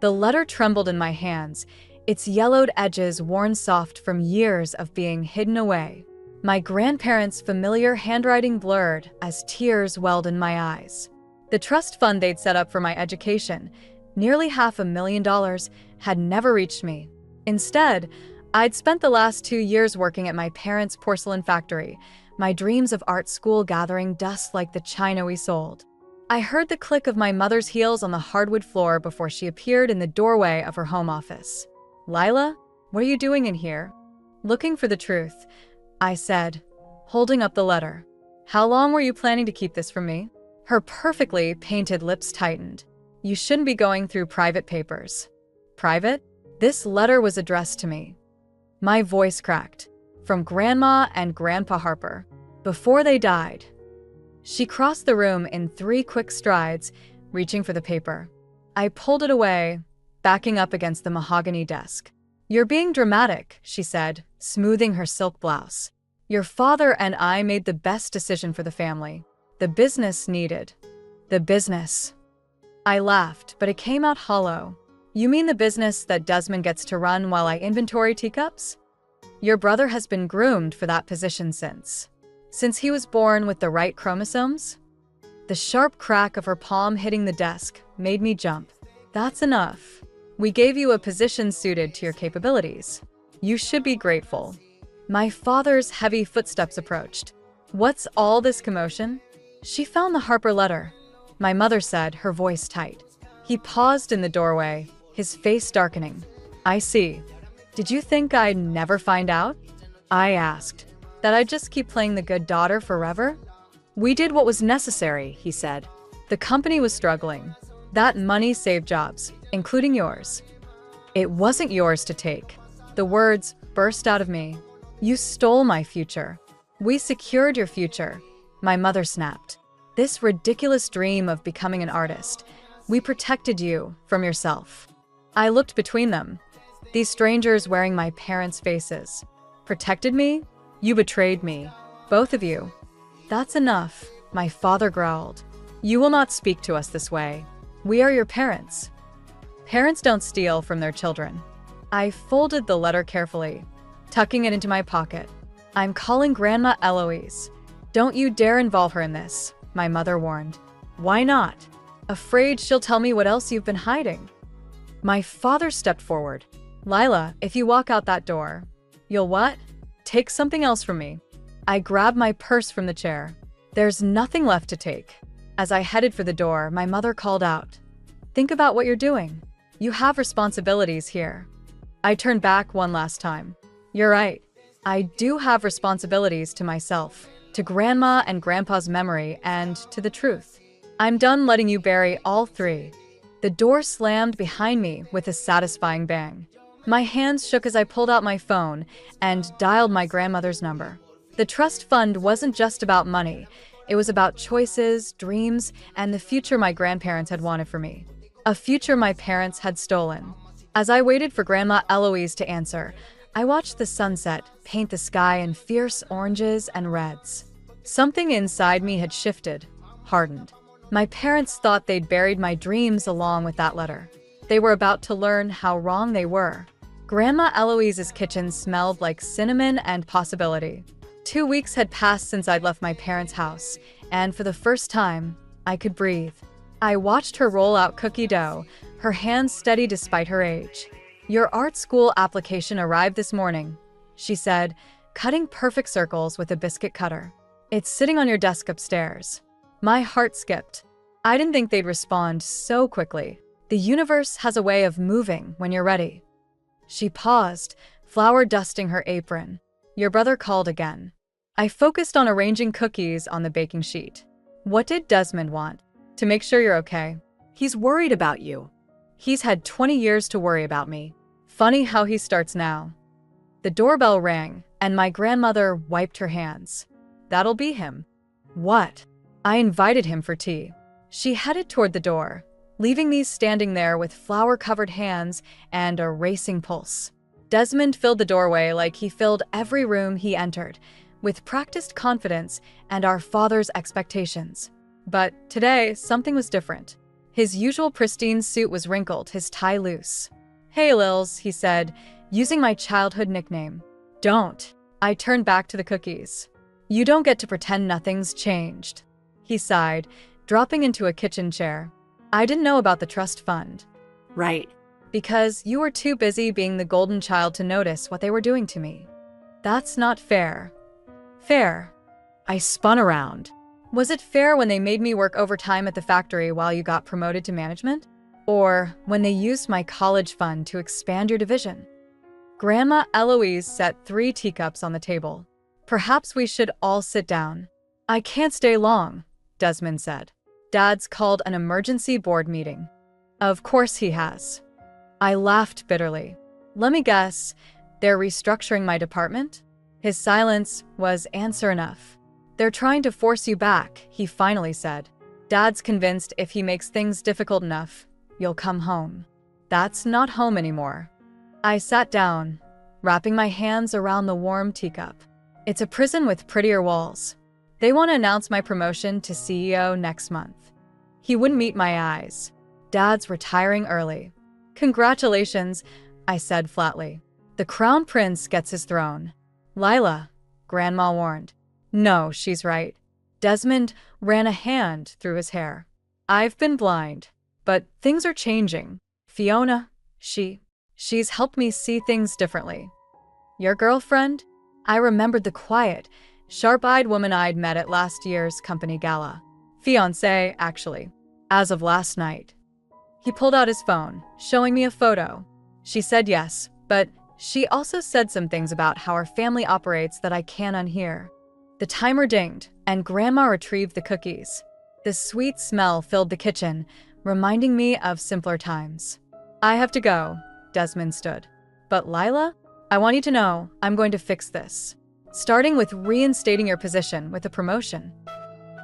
The letter trembled in my hands, its yellowed edges worn soft from years of being hidden away. My grandparents' familiar handwriting blurred as tears welled in my eyes. The trust fund they'd set up for my education, nearly $500,000, had never reached me. Instead, I'd spent the last 2 years working at my parents' porcelain factory, my dreams of art school gathering dust like the china we sold. I heard the click of my mother's heels on the hardwood floor before she appeared in the doorway of her home office. "Lila, what are you doing in here?" "Looking for the truth," I said, holding up the letter. "How long were you planning to keep this from me?" Her perfectly painted lips tightened. "You shouldn't be going through private papers." "Private?" This letter was addressed to me. My voice cracked. "From Grandma and Grandpa Harper. Before they died." She crossed the room in 3 quick strides, reaching for the paper. I pulled it away, backing up against the mahogany desk. "You're being dramatic," she said, smoothing her silk blouse. "Your father and I made the best decision for the family. The business needed." "The business?" I laughed, but it came out hollow. "You mean the business that Desmond gets to run while I inventory teacups? Your brother has been groomed for that position since he was born with the right chromosomes?" The sharp crack of her palm hitting the desk made me jump. "That's enough. We gave you a position suited to your capabilities. You should be grateful." My father's heavy footsteps approached. "What's all this commotion?" "She found the Harper letter," my mother said, her voice tight. He paused in the doorway, his face darkening. "I see. Did you think I'd never find out?" I asked. "That I'd just keep playing the good daughter forever?" "We did what was necessary," he said. "The company was struggling. That money saved jobs, including yours." "It wasn't yours to take." The words burst out of me. "You stole my future." "We secured your future," my mother snapped. "This ridiculous dream of becoming an artist. We protected you from yourself." I looked between them. These strangers wearing my parents' faces. "Protected me? You betrayed me. Both of you." "That's enough," my father growled. "You will not speak to us this way. We are your parents." Parents don't steal from their children. I folded the letter carefully, tucking it into my pocket. "I'm calling Grandma Eloise. Don't you dare involve her in this," my mother warned. "Why not?" "Afraid she'll tell me what else you've been hiding." My father stepped forward. "Lila, if you walk out that door..." "You'll what?" "Take something else from me." I grabbed my purse from the chair. "There's nothing left to take." As I headed for the door, my mother called out, "Think about what you're doing. You have responsibilities here." I turned back one last time. "You're right. I do have responsibilities to myself, to Grandma and Grandpa's memory, and to the truth. I'm done letting you bury all 3. The door slammed behind me with a satisfying bang. My hands shook as I pulled out my phone and dialed my grandmother's number. The trust fund wasn't just about money. It was about choices, dreams, and the future my grandparents had wanted for me. A future my parents had stolen. As I waited for Grandma Eloise to answer, I watched the sunset paint the sky in fierce oranges and reds. Something inside me had shifted, hardened. My parents thought they'd buried my dreams along with that letter. They were about to learn how wrong they were. Grandma Eloise's kitchen smelled like cinnamon and possibility. 2 weeks had passed since I'd left my parents' house, and for the first time, I could breathe. I watched her roll out cookie dough, her hands steady despite her age. "Your art school application arrived this morning," she said, cutting perfect circles with a biscuit cutter. "It's sitting on your desk upstairs." My heart skipped. I didn't think they'd respond so quickly. The universe has a way of moving when you're ready. She paused, flour dusting her apron. "Your brother called again." I focused on arranging cookies on the baking sheet. "What did Desmond want?" "To make sure you're okay. He's worried about you." "He's had 20 years to worry about me. Funny how he starts now." The doorbell rang, and my grandmother wiped her hands. "That'll be him." "What?" "I invited him for tea." She headed toward the door, leaving me standing there with flour-covered hands and a racing pulse. Desmond filled the doorway like he filled every room he entered, with practiced confidence and our father's expectations. But today, something was different. His usual pristine suit was wrinkled, his tie loose. "Hey, Lils," he said, using my childhood nickname. "Don't." I turned back to the cookies. "You don't get to pretend nothing's changed." He sighed, dropping into a kitchen chair. "I didn't know about the trust fund." Right. "Because you were too busy being the golden child to notice what they were doing to me." "That's not fair." "Fair." I spun around. "Was it fair when they made me work overtime at the factory while you got promoted to management? Or when they used my college fund to expand your division?" Grandma Eloise set 3 teacups on the table. "Perhaps we should all sit down." "I can't stay long," Desmond said. "Dad's called an emergency board meeting." "Of course he has." I laughed bitterly. "Let me guess, they're restructuring my department?" His silence was answer enough. "They're trying to force you back," he finally said. "Dad's convinced if he makes things difficult enough, you'll come home." "That's not home anymore." I sat down, wrapping my hands around the warm teacup. "It's a prison with prettier walls. They want to announce my promotion to CEO next month." He wouldn't meet my eyes. "Dad's retiring early." "Congratulations," I said flatly. "The crown prince gets his throne." "Lila," Grandma warned. "No, she's right." Desmond ran a hand through his hair. "I've been blind, but things are changing. Fiona, she's helped me see things differently." "Your girlfriend?" I remembered the quiet, sharp-eyed woman I'd met at last year's company gala. "Fiancé, actually. As of last night." He pulled out his phone, showing me a photo. "She said yes, but she also said some things about how our family operates that I can't unhear." The timer dinged, and Grandma retrieved the cookies. The sweet smell filled the kitchen, reminding me of simpler times. "I have to go," Desmond stood. "But Lila, I want you to know I'm going to fix this. Starting with reinstating your position with a promotion."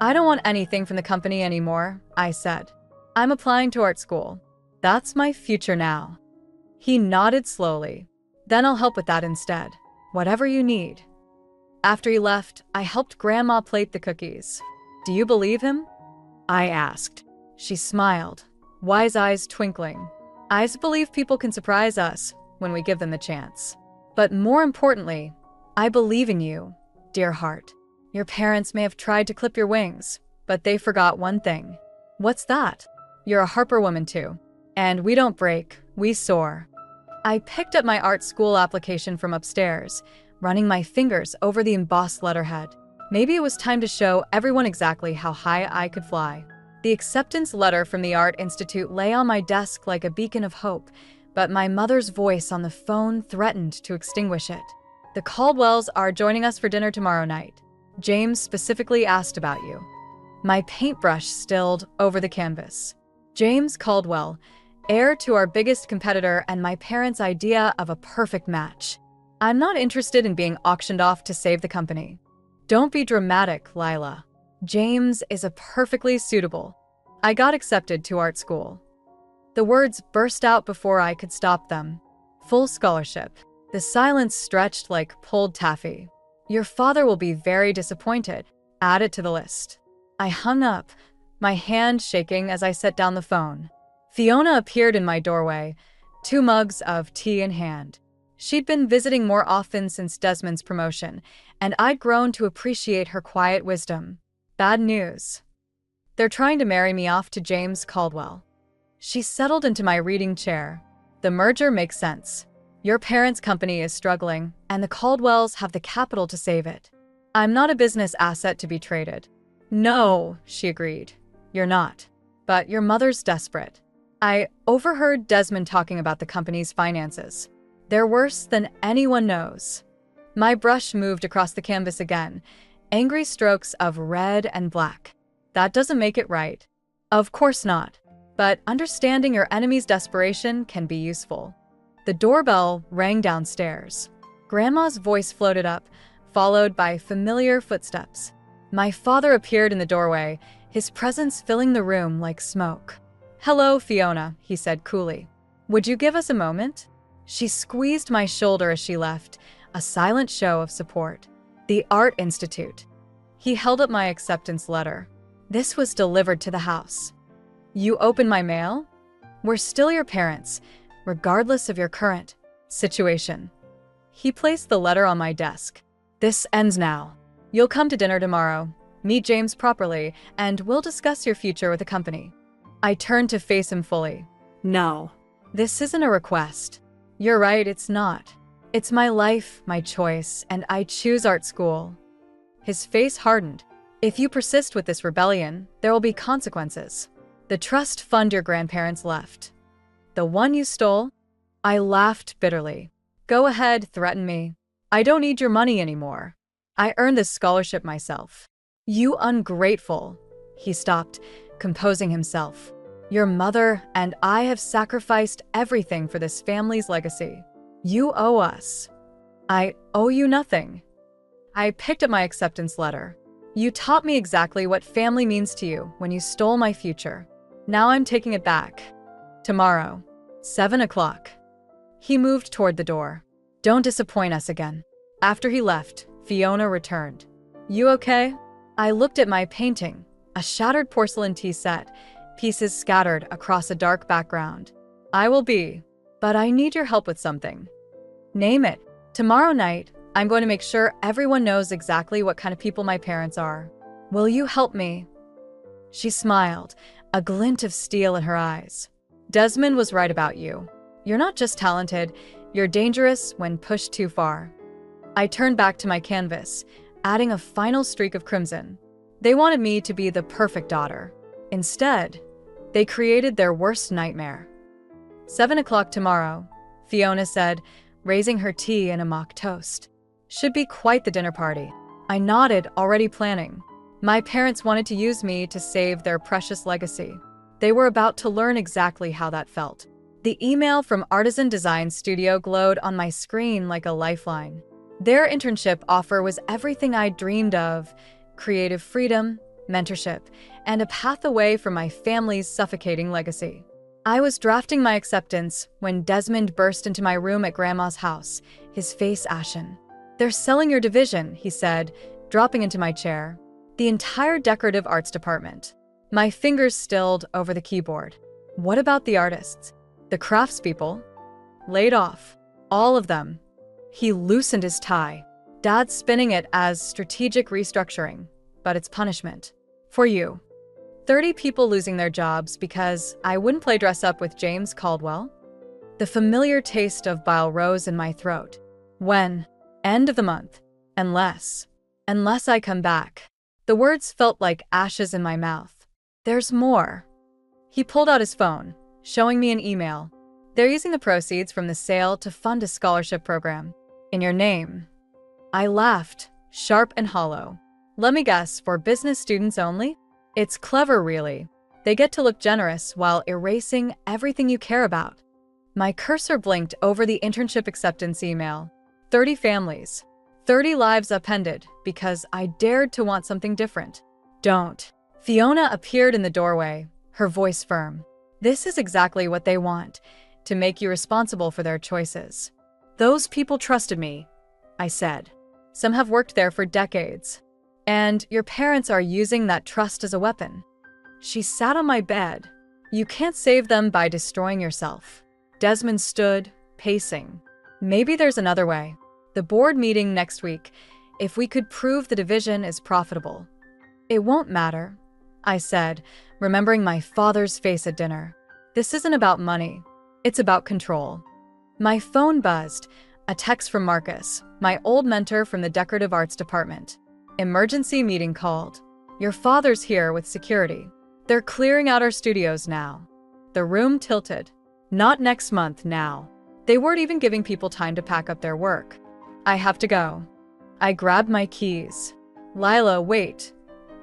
"I don't want anything from the company anymore," I said. "I'm applying to art school. That's my future now." He nodded slowly. "Then I'll help with that instead. Whatever you need." After he left, I helped Grandma plate the cookies. "Do you believe him?" I asked. She smiled, wise eyes twinkling. "I believe people can surprise us when we give them the chance. But more importantly, I believe in you, dear heart. Your parents may have tried to clip your wings, but they forgot one thing." "What's that?" "You're a Harper woman too. And we don't break, we soar." I picked up my art school application from upstairs, running my fingers over the embossed letterhead. Maybe it was time to show everyone exactly how high I could fly. The acceptance letter from the Art Institute lay on my desk like a beacon of hope, but my mother's voice on the phone threatened to extinguish it. "The Caldwells are joining us for dinner tomorrow night. James specifically asked about you." My paintbrush stilled over the canvas. James Caldwell, heir to our biggest competitor and my parents' idea of a perfect match. "I'm not interested in being auctioned off to save the company." "Don't be dramatic, Lila. James is a perfectly suitable." I got accepted to art school. The words burst out before I could stop them. "Full scholarship." The silence stretched like pulled taffy. "Your father will be very disappointed. Add it to the list." I hung up, my hand shaking as I set down the phone. Fiona appeared in my doorway, 2 mugs of tea in hand. She'd been visiting more often since Desmond's promotion, and I'd grown to appreciate her quiet wisdom. "Bad news. They're trying to marry me off to James Caldwell." She settled into my reading chair. "The merger makes sense. Your parents' company is struggling, and the Caldwells have the capital to save it. I'm not a business asset to be traded." "No," she agreed. "You're not. But your mother's desperate." I overheard Desmond talking about the company's finances. "They're worse than anyone knows." My brush moved across the canvas again, angry strokes of red and black. "That doesn't make it right." "Of course not. But understanding your enemy's desperation can be useful." The doorbell rang downstairs. Grandma's voice floated up, followed by familiar footsteps. My father appeared in the doorway, his presence filling the room like smoke. "Hello, Fiona," he said coolly. "Would you give us a moment?" She squeezed my shoulder as she left, a silent show of support. "The Art Institute." He held up my acceptance letter. "This was delivered to the house." You open my mail? We're still your parents, regardless of your current situation. He placed the letter on my desk. This ends now. You'll come to dinner tomorrow, meet James properly, and we'll discuss your future with the company. I turned to face him fully. No. This isn't a request. You're right, it's not. It's my life, my choice, and I choose art school. His face hardened. If you persist with this rebellion, there will be consequences. The trust fund your grandparents left. The one you stole? I laughed bitterly. Go ahead, threaten me. I don't need your money anymore. I earned this scholarship myself. You ungrateful. He stopped, composing himself. Your mother and I have sacrificed everything for this family's legacy. You owe us. I owe you nothing. I picked up my acceptance letter. You taught me exactly what family means to you when you stole my future. Now I'm taking it back. Tomorrow, 7 o'clock. He moved toward the door. Don't disappoint us again. After he left, Fiona returned. You okay? I looked at my painting, a shattered porcelain tea set, pieces scattered across a dark background. I will be, but I need your help with something. Name it. Tomorrow night, I'm going to make sure everyone knows exactly what kind of people my parents are. Will you help me? She smiled, a glint of steel in her eyes. Desmond was right about you. You're not just talented, you're dangerous when pushed too far. I turned back to my canvas, adding a final streak of crimson. They wanted me to be the perfect daughter. Instead, they created their worst nightmare. 7 o'clock tomorrow, Fiona said, raising her tea in a mock toast. Should be quite the dinner party. I nodded, already planning. My parents wanted to use me to save their precious legacy. They were about to learn exactly how that felt. The email from Artisan Design Studio glowed on my screen like a lifeline. Their internship offer was everything I'd dreamed of: creative freedom, mentorship, and a path away from my family's suffocating legacy. I was drafting my acceptance when Desmond burst into my room at Grandma's house, his face ashen. They're selling your division, he said, dropping into my chair. The entire decorative arts department. My fingers stilled over the keyboard. What about the artists? The craftspeople? Laid off. All of them. He loosened his tie. Dad's spinning it as strategic restructuring, but it's punishment. For you. 30 people losing their jobs because I wouldn't play dress up with James Caldwell? The familiar taste of bile rose in my throat. When? End of the month. Unless I come back. The words felt like ashes in my mouth. There's more. He pulled out his phone, showing me an email. They're using the proceeds from the sale to fund a scholarship program. In your name. I laughed, sharp and hollow. Let me guess, for business students only? It's clever, really. They get to look generous while erasing everything you care about. My cursor blinked over the internship acceptance email. 30 families. 30 lives upended because I dared to want something different. Don't. Fiona appeared in the doorway, her voice firm. This is exactly what they want, to make you responsible for their choices. Those people trusted me, I said. Some have worked there for decades. And your parents are using that trust as a weapon. She sat on my bed. You can't save them by destroying yourself. Desmond stood, pacing. Maybe there's another way. The board meeting next week, if we could prove the division is profitable. It won't matter, I said, remembering my father's face at dinner. This isn't about money. It's about control. My phone buzzed, a text from Marcus, my old mentor from the decorative arts department. Emergency meeting called. Your father's here with security. They're clearing out our studios now. The room tilted. Not next month now. They weren't even giving people time to pack up their work. I have to go. I grabbed my keys. Lila, wait.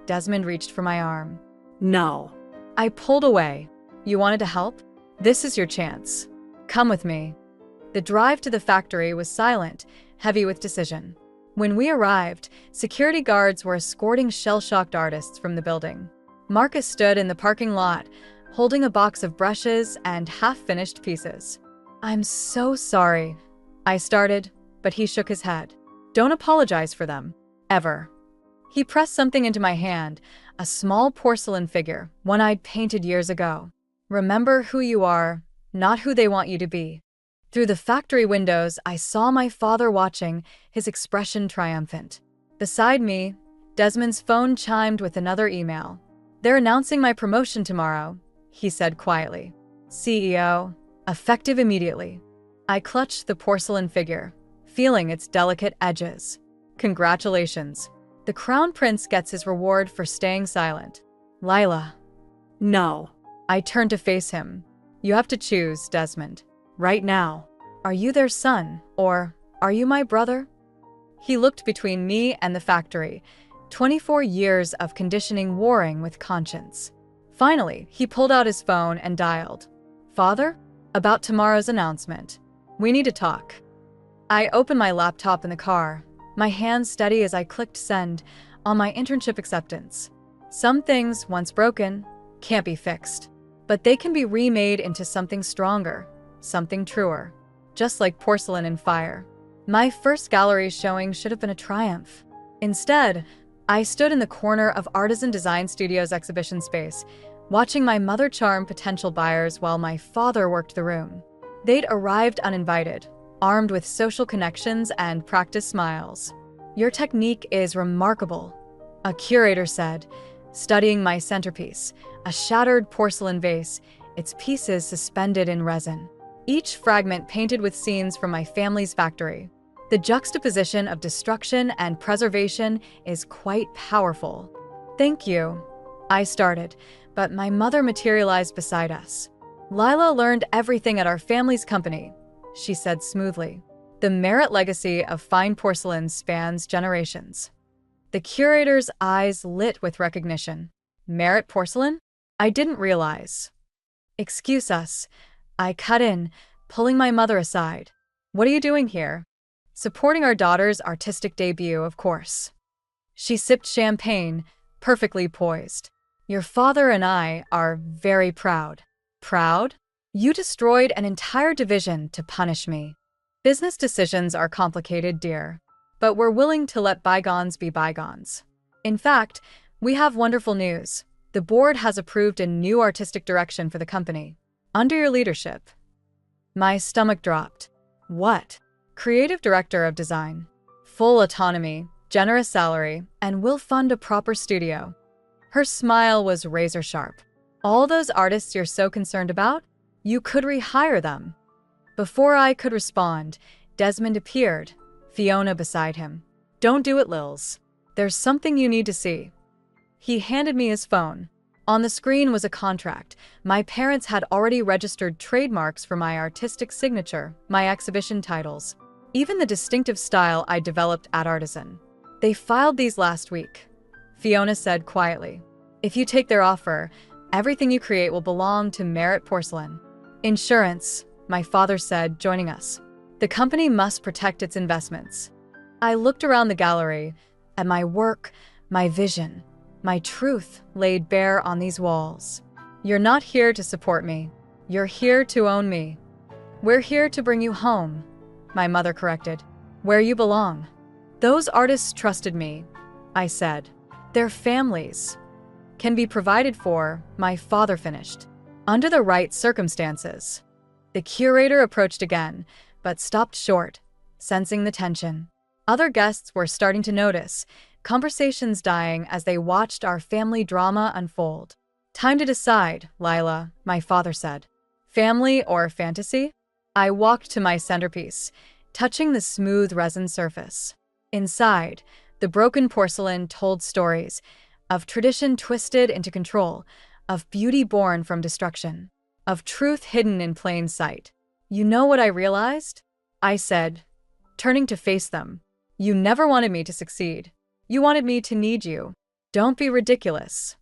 Desmond reached for my arm. No. I pulled away. You wanted to help? This is your chance. Come with me. The drive to the factory was silent, heavy with decision. When we arrived, security guards were escorting shell-shocked artists from the building. Marcus stood in the parking lot, holding a box of brushes and half-finished pieces. I'm so sorry, I started, but he shook his head. Don't apologize for them. Ever. He pressed something into my hand, a small porcelain figure, one I'd painted years ago. Remember who you are, not who they want you to be. Through the factory windows, I saw my father watching, his expression triumphant. Beside me, Desmond's phone chimed with another email. "They're announcing my promotion tomorrow," he said quietly. "CEO, effective immediately." I clutched the porcelain figure, feeling its delicate edges. "Congratulations. The Crown Prince gets his reward for staying silent." "Lila." "No." I turned to face him. "You have to choose, Desmond. Right now. Are you their son, or are you my brother?" He looked between me and the factory, 24 years of conditioning warring with conscience. Finally, he pulled out his phone and dialed. "Father? About tomorrow's announcement. We need to talk." I opened my laptop in the car, my hands steady as I clicked send on my internship acceptance. Some things, once broken, can't be fixed, but they can be remade into something stronger, something truer, just like porcelain in fire. My first gallery showing should have been a triumph. Instead, I stood in the corner of Artisan Design Studio's exhibition space, watching my mother charm potential buyers while my father worked the room. They'd arrived uninvited, armed with social connections and practiced smiles. "Your technique is remarkable," a curator said, studying my centerpiece, a shattered porcelain vase, its pieces suspended in resin. Each fragment painted with scenes from my family's factory. The juxtaposition of destruction and preservation is quite powerful. "Thank you," I started, but my mother materialized beside us. "Lila learned everything at our family's company," she said smoothly. "The merit legacy of fine porcelain spans generations." The curator's eyes lit with recognition. "Merit porcelain? I didn't realize." "Excuse us," I cut in, pulling my mother aside. "What are you doing here?" "Supporting our daughter's artistic debut, of course." She sipped champagne, perfectly poised. "Your father and I are very proud." "Proud? You destroyed an entire division to punish me." "Business decisions are complicated, dear, but we're willing to let bygones be bygones. In fact, we have wonderful news. The board has approved a new artistic direction for the company, under your leadership." My stomach dropped. "What?" "Creative director of design. Full autonomy, generous salary, and will fund a proper studio." Her smile was razor sharp. "All those artists you're so concerned about? You could rehire them." Before I could respond, Desmond appeared, Fiona beside him. "Don't do it, Lils. There's something you need to see." He handed me his phone. On the screen was a contract. My parents had already registered trademarks for my artistic signature, my exhibition titles, even the distinctive style I developed at Artisan. "They filed these last week," Fiona said quietly. "If you take their offer, everything you create will belong to Merit Porcelain." "Insurance," my father said, joining us. "The company must protect its investments." I looked around the gallery, at my work, my vision, my truth laid bare on these walls. "You're not here to support me. You're here to own me." "We're here to bring you home," my mother corrected. "Where you belong." "Those artists trusted me," I said. "Their families can be provided for," my father finished. "Under the right circumstances." The curator approached again, but stopped short, sensing the tension. Other guests were starting to notice, conversations dying as they watched our family drama unfold. "Time to decide, Lila," my father said. "Family or fantasy?" I walked to my centerpiece, touching the smooth resin surface. Inside, the broken porcelain told stories of tradition twisted into control, of beauty born from destruction, of truth hidden in plain sight. "You know what I realized?" I said, turning to face them. "You never wanted me to succeed. You wanted me to need you. Don't be ridiculous."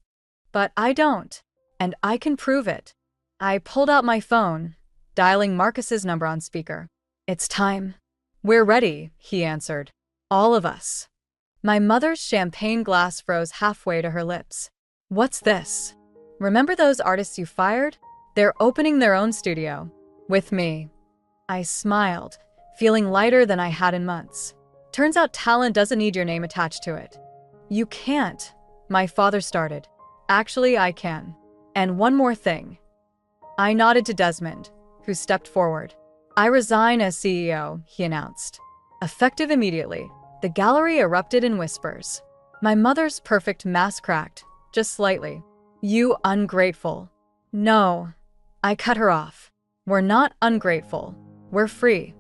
"But I don't, and I can prove it." I pulled out my phone, dialing Marcus's number on speaker. "It's time." "We're ready," he answered. "All of us." My mother's champagne glass froze halfway to her lips. "What's this?" "Remember those artists you fired? They're opening their own studio. With me." I smiled, feeling lighter than I had in months. "Turns out talent doesn't need your name attached to it." You can't, my father started. Actually, I can. And one more thing. I nodded to Desmond, who stepped forward. I resign as CEO, he announced. Effective immediately, the gallery erupted in whispers. My mother's perfect mask cracked, just slightly. You ungrateful. No, I cut her off. We're not ungrateful. We're free.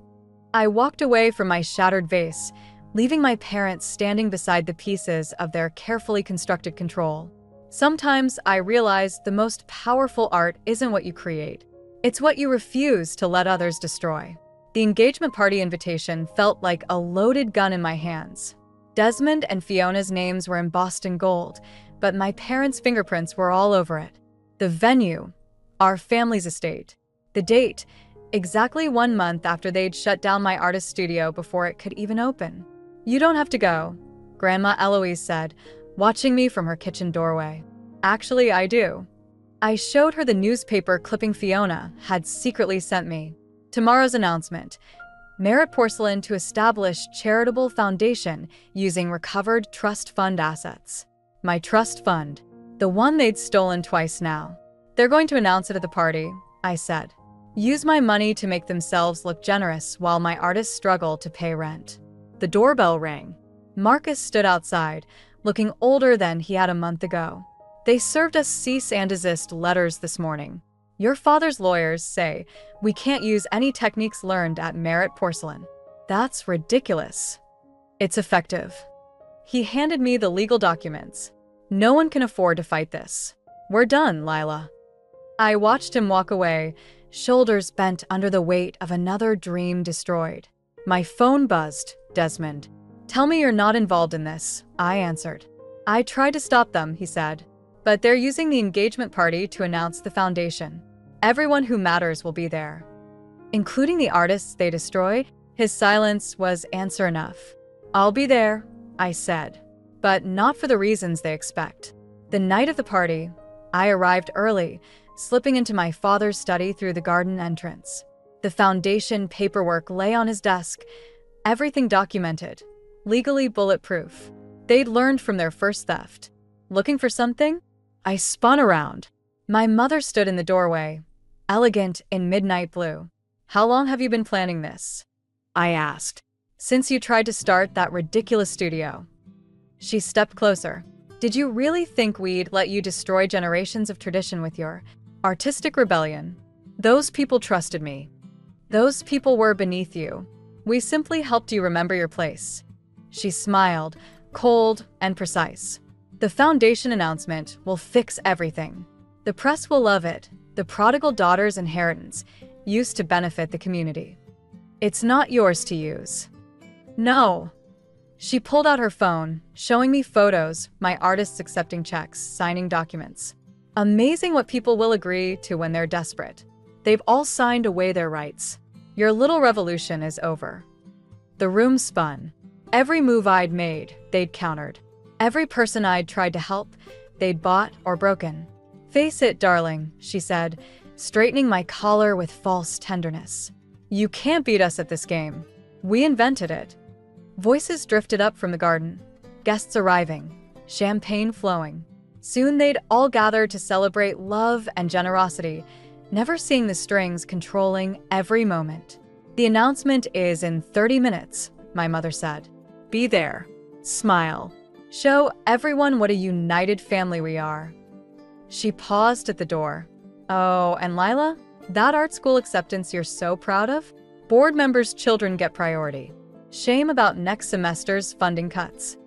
I walked away from my shattered vase, leaving my parents standing beside the pieces of their carefully constructed control. Sometimes I realize the most powerful art isn't what you create. It's what you refuse to let others destroy. The engagement party invitation felt like a loaded gun in my hands. Desmond and Fiona's names were embossed in gold, but my parents' fingerprints were all over it. The venue, our family's estate. The date, exactly 1 month after they'd shut down my artist studio before it could even open. You don't have to go, Grandma Eloise said, watching me from her kitchen doorway. Actually, I do. I showed her the newspaper clipping Fiona had secretly sent me. Tomorrow's announcement. Merit Porcelain to establish charitable foundation using recovered trust fund assets. My trust fund. The one they'd stolen twice now. They're going to announce it at the party, I said. Use my money to make themselves look generous while my artists struggle to pay rent. The doorbell rang. Marcus stood outside, looking older than he had a month ago. They served us cease and desist letters this morning. Your father's lawyers say we can't use any techniques learned at Merit Porcelain. That's ridiculous. It's effective. He handed me the legal documents. No one can afford to fight this. We're done, Lila. I watched him walk away, shoulders bent under the weight of another dream destroyed. My phone buzzed. Desmond. Tell me you're not involved in this, I answered. I tried to stop them, he said. But they're using the engagement party to announce the foundation. Everyone who matters will be there. Including the artists they destroyed? His silence was answer enough. I'll be there, I said. But not for the reasons they expect. The night of the party, I arrived early, slipping into my father's study through the garden entrance. The foundation paperwork lay on his desk, everything documented, legally bulletproof. They'd learned from their first theft. Looking for something? I spun around. My mother stood in the doorway, elegant in midnight blue. How long have you been planning this? I asked. Since you tried to start that ridiculous studio. She stepped closer. Did you really think we'd let you destroy generations of tradition with your artistic rebellion? Those people trusted me. Those people were beneath you. We simply helped you remember your place. She smiled, cold and precise. The foundation announcement will fix everything. The press will love it. The prodigal daughter's inheritance used to benefit the community. It's not yours to use. No. She pulled out her phone, showing me photos, my artists accepting checks, signing documents. Amazing what people will agree to when they're desperate. They've all signed away their rights. Your little revolution is over. The room spun. Every move I'd made, they'd countered. Every person I'd tried to help, they'd bought or broken. Face it, darling, she said, straightening my collar with false tenderness. You can't beat us at this game. We invented it. Voices drifted up from the garden, guests arriving, champagne flowing. Soon they'd all gather to celebrate love and generosity, never seeing the strings controlling every moment. The announcement is in 30 minutes, my mother said. Be there. Smile. Show everyone what a united family we are. She paused at the door. Oh, and Lila? That art school acceptance you're so proud of? Board members' children get priority. Shame about next semester's funding cuts.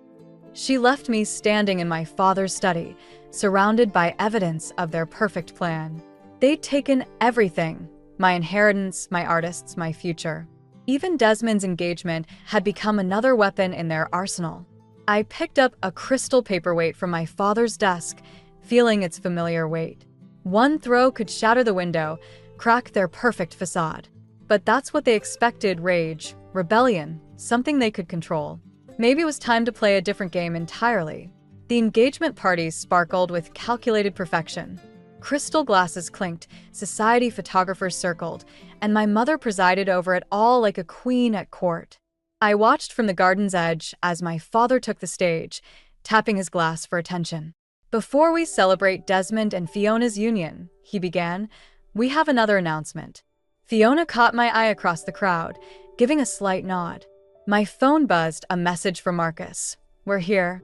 She left me standing in my father's study, surrounded by evidence of their perfect plan. They'd taken everything, my inheritance, my artists, my future. Even Desmond's engagement had become another weapon in their arsenal. I picked up a crystal paperweight from my father's desk, feeling its familiar weight. One throw could shatter the window, crack their perfect facade. But that's what they expected: rage, rebellion, something they could control. Maybe it was time to play a different game entirely. The engagement parties sparkled with calculated perfection. Crystal glasses clinked, society photographers circled, and my mother presided over it all like a queen at court. I watched from the garden's edge as my father took the stage, tapping his glass for attention. "Before we celebrate Desmond and Fiona's union," he began, "we have another announcement." Fiona caught my eye across the crowd, giving a slight nod. My phone buzzed a message from Marcus. "We're here."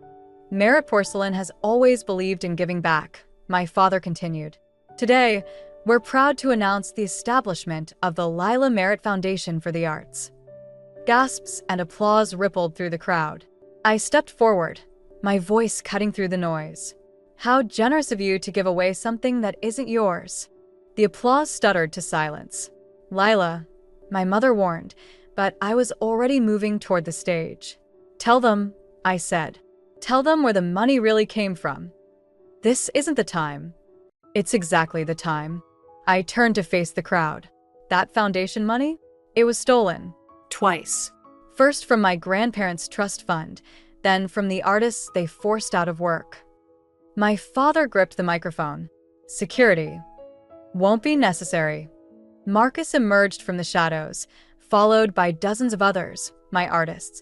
"Merit Porcelain has always believed in giving back," my father continued. "Today, we're proud to announce the establishment of the Lila Merit Foundation for the Arts." Gasps and applause rippled through the crowd. I stepped forward, my voice cutting through the noise. "How generous of you to give away something that isn't yours." The applause stuttered to silence. "Lila," my mother warned, but I was already moving toward the stage. "Tell them," I said. "Tell them where the money really came from." "This isn't the time." "It's exactly the time." I turned to face the crowd. "That foundation money? It was stolen." Twice. First from my grandparents' trust fund, then from the artists they forced out of work. My father gripped the microphone. "Security won't be necessary." Marcus emerged from the shadows, followed by dozens of others, my artists,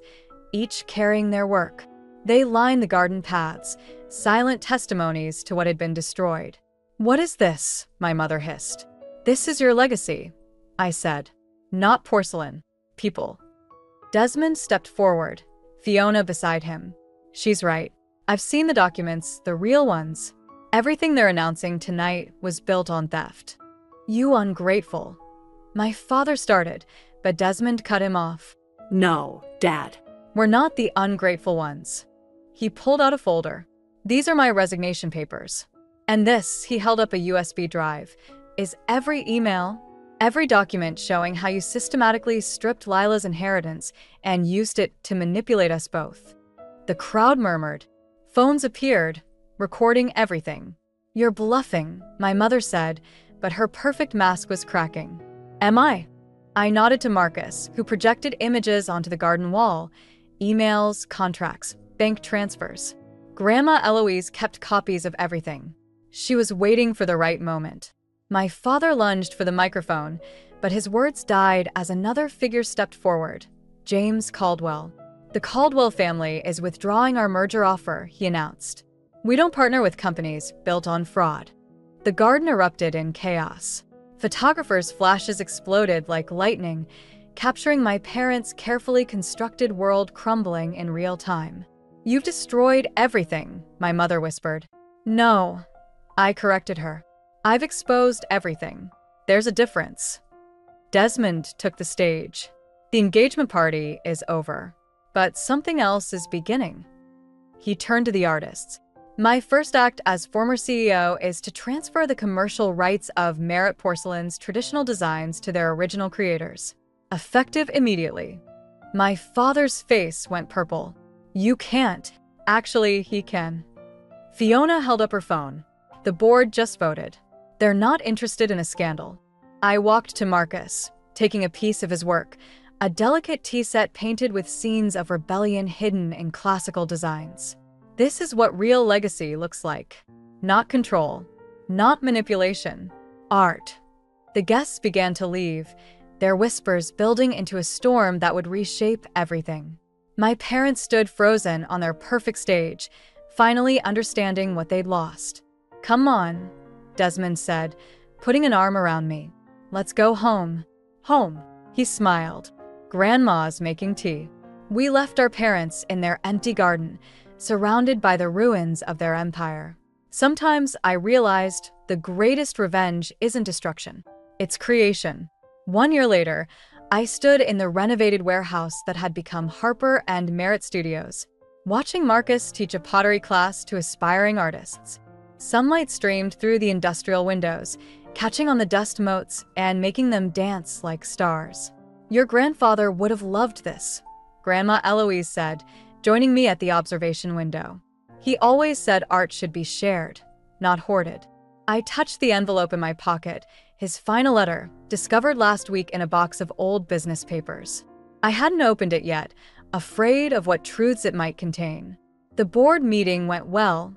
each carrying their work. They lined the garden paths, silent testimonies to what had been destroyed. "What is this?" my mother hissed. "This is your legacy," I said. "Not porcelain. People." Desmond stepped forward, Fiona beside him. "She's right. I've seen the documents, the real ones. Everything they're announcing tonight was built on theft." "You ungrateful." My father started, but Desmond cut him off. No, Dad. "We're not the ungrateful ones." He pulled out a folder. "These are my resignation papers. And this," he held up a USB drive, "is every email, every document showing how you systematically stripped Lila's inheritance and used it to manipulate us both." The crowd murmured. Phones appeared, recording everything. "You're bluffing," my mother said, but her perfect mask was cracking. "Am I?" I nodded to Marcus, who projected images onto the garden wall. Emails, contracts, bank transfers. Grandma Eloise kept copies of everything. She was waiting for the right moment. My father lunged for the microphone, but his words died as another figure stepped forward. "James Caldwell. The Caldwell family is withdrawing our merger offer," he announced. "We don't partner with companies built on fraud." The garden erupted in chaos. Photographers' flashes exploded like lightning, capturing my parents' carefully constructed world crumbling in real time. "You've destroyed everything," my mother whispered. "No," I corrected her. "I've exposed everything. There's a difference." Desmond took the stage. "The engagement party is over, but something else is beginning." He turned to the artists. "My first act as former CEO is to transfer the commercial rights of Merit Porcelain's traditional designs to their original creators, effective immediately." My father's face went purple. "You can't." "Actually, he can." Fiona held up her phone. "The board just voted. They're not interested in a scandal." I walked to Marcus, taking a piece of his work, a delicate tea set painted with scenes of rebellion hidden in classical designs. "This is what real legacy looks like. Not control, not manipulation. Art." The guests began to leave, their whispers building into a storm that would reshape everything. My parents stood frozen on their perfect stage, finally understanding what they'd lost. "Come on," Desmond said, putting an arm around me. "Let's go home." "Home," he smiled. "Grandma's making tea." We left our parents in their empty garden, surrounded by the ruins of their empire. Sometimes I realized the greatest revenge isn't destruction, it's creation. 1 year later, I stood in the renovated warehouse that had become Harper and Merit Studios, watching Marcus teach a pottery class to aspiring artists. Sunlight streamed through the industrial windows, catching on the dust motes and making them dance like stars. "Your grandfather would have loved this," Grandma Eloise said, joining me at the observation window. "He always said art should be shared, not hoarded." I touched the envelope in my pocket, his final letter, discovered last week in a box of old business papers. I hadn't opened it yet, afraid of what truths it might contain. "The board meeting went well,"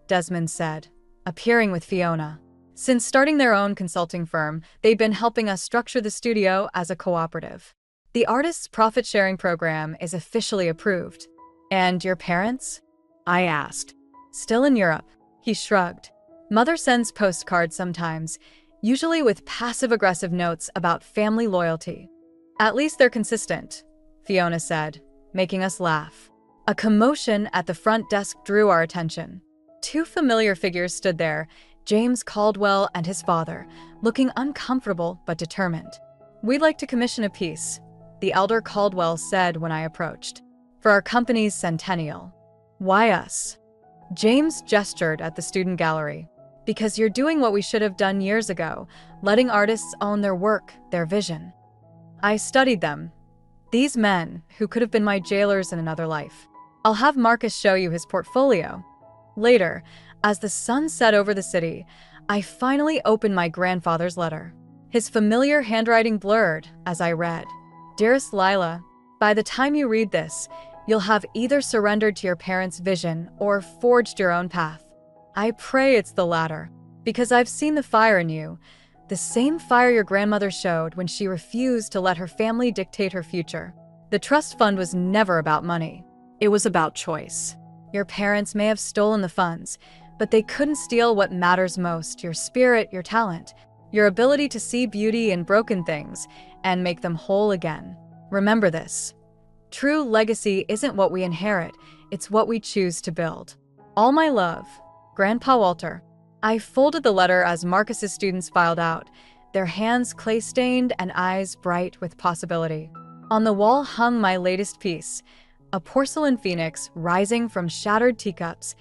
Desmond said, appearing with Fiona. "Since starting their own consulting firm, they've been helping us structure the studio as a cooperative. The artists' profit-sharing program is officially approved." "And your parents?" I asked. Still in Europe. He shrugged. Mother sends postcards sometimes, usually with passive-aggressive notes about family loyalty. At least they're consistent, Fiona said, making us laugh. A commotion at the front desk drew our attention. Two familiar figures stood there, James Caldwell and his father, looking uncomfortable but determined. "We'd like to commission a piece," the elder Caldwell said when I approached, "for our company's centennial." "Why us?" James gestured at the student gallery. "Because you're doing what we should have done years ago, letting artists own their work, their vision." I studied them. These men, who could have been my jailers in another life. I'll have Marcus show you his portfolio. Later, as the sun set over the city, I finally opened my grandfather's letter. His familiar handwriting blurred as I read. "Dearest Lila, by the time you read this, you'll have either surrendered to your parents' vision or forged your own path. I pray it's the latter, because I've seen the fire in you, the same fire your grandmother showed when she refused to let her family dictate her future. The trust fund was never about money. It was about choice. Your parents may have stolen the funds, but they couldn't steal what matters most, your spirit, your talent, your ability to see beauty in broken things and make them whole again. Remember this. True legacy isn't what we inherit, it's what we choose to build. All my love, Grandpa Walter." I folded the letter as Marcus's students filed out, their hands clay-stained and eyes bright with possibility. On the wall hung my latest piece, a porcelain phoenix rising from shattered teacups,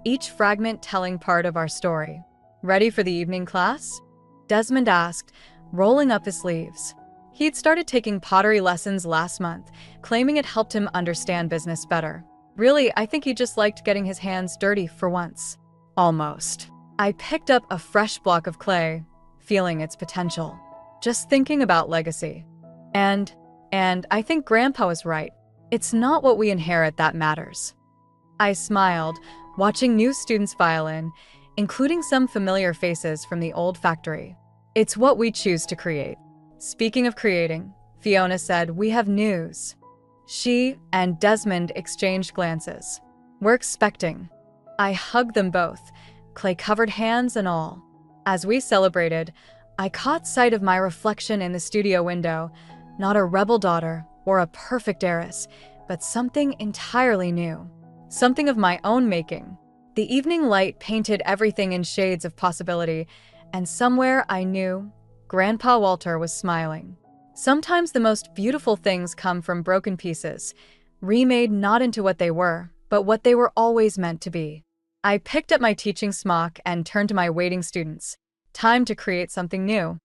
each fragment telling part of our story. "Ready for the evening class?" Desmond asked, rolling up his sleeves. He'd started taking pottery lessons last month, claiming it helped him understand business better. Really, I think he just liked getting his hands dirty for once. Almost. I picked up a fresh block of clay, feeling its potential. Just thinking about legacy. And I think Grandpa was right. It's not what we inherit that matters. I smiled, watching new students file in, including some familiar faces from the old factory. It's what we choose to create. Speaking of creating, Fiona said, "We have news." She and Desmond exchanged glances. "We're expecting." I hugged them both, clay-covered hands and all. As we celebrated, I caught sight of my reflection in the studio window, not a rebel daughter or a perfect heiress, but something entirely new. Something of my own making. The evening light painted everything in shades of possibility, and somewhere I knew Grandpa Walter was smiling. Sometimes the most beautiful things come from broken pieces, remade not into what they were, but what they were always meant to be. I picked up my teaching smock and turned to my waiting students. Time to create something new.